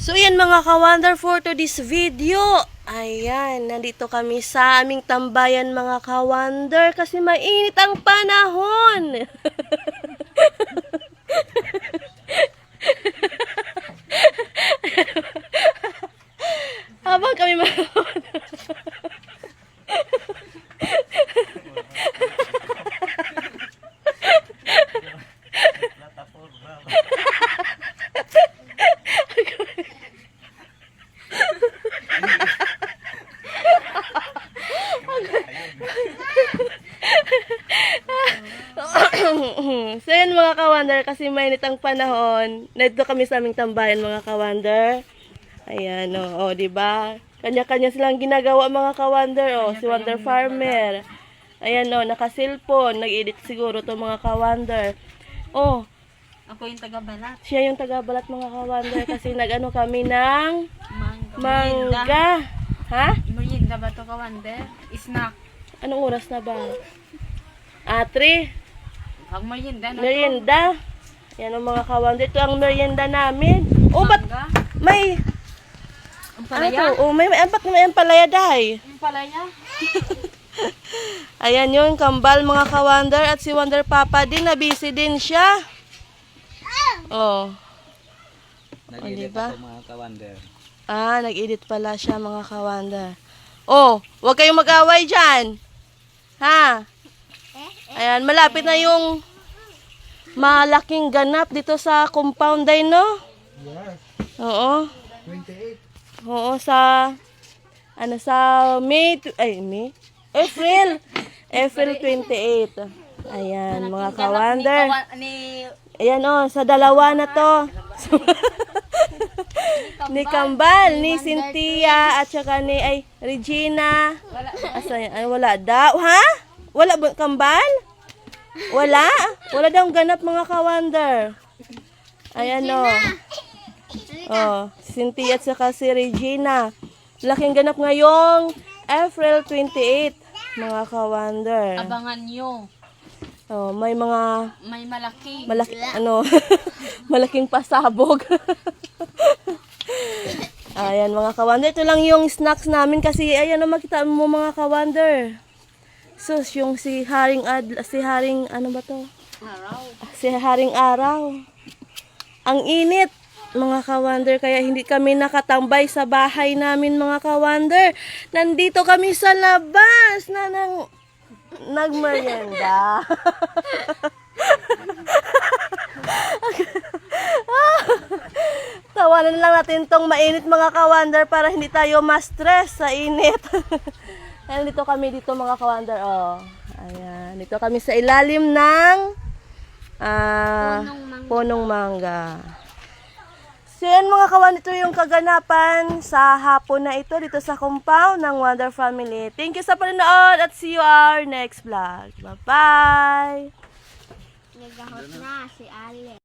So yan mga ka-wonder, for today's video, ayan, nandito kami sa aming tambayan mga ka-wonder kasi mainit ang panahon. Habang kami mga So yan mga ka-wonder, kasi mainit ang panahon. Nandito kami sa aming tambayan mga ka-wonder. Ayan, o, diba? Kanya-kanya silang ginagawa mga ka-wonder. O, si Wonder Farmer. Ayan, o, naka-cellphone. Nag-edit siguro to mga ka-wonder. O, Ako yung taga-balat. siya yung taga-balat mga ka-wonder kasi nag-ano kami ng Mangga. mangga. Ha? Merienda ba to ka-wonder? Snack. Anong oras na ba? 3. Pag merienda na Merienda. Yan ang mga ka-wonder. Ito ang merienda namin. Oh, ba't Mangga. may... Ang Ano palaya. to? Oh, may ampalaya dahi. Ang palaya. Ayan yun, kambal mga ka-wonder. At si Wonder Papa din, na busy din siya. Oh. Nag-edit diba? ako mga ka-wonder. Nag-edit pala siya mga ka-wonder. Oh, huwag kayong mag-away dyan. Ha? Ayan, malapit na yung malaking ganap dito sa compound ay, no? Yes, Oo. 28. Oo, sa May April 28. Ayan, mga ka-wonder. Ayan, sa dalawa na to. Ni Kambal, ni Cynthia, at saka ni Regina. Wala daw. Ha? Wala ba Kambal? Wala? Wala daw ganap mga ka-wonder. Ayan, Cynthia at saka si Regina. Laking ganap ngayong April 28, mga ka-wonder. Abangan nyo. May mga May malaki. malaking pasabog. Ayan mga ka-wonder, ito lang yung snacks namin kasi ayan makita mo mga ka-wonder. Sus, yung si Haring ano ba to? Araw. Si Haring Araw. Ang init mga ka-wonder, kaya hindi kami nakatambay sa bahay namin mga ka-wonder. Nandito kami sa labas na nagmerienda. Tawanan lang natin tong mainit mga ka-wonder para hindi tayo ma-stress sa init. Ayan, dito kami mga ka-wonder. Ayan, dito kami sa ilalim ng punong mangga. So yan mga ka-wonder, ito yung kaganapan sa hapon na ito dito sa compound ng Wonder Family. Thank you sa panonood at see you our next vlog. Bye-bye! Nagahot na si Ale.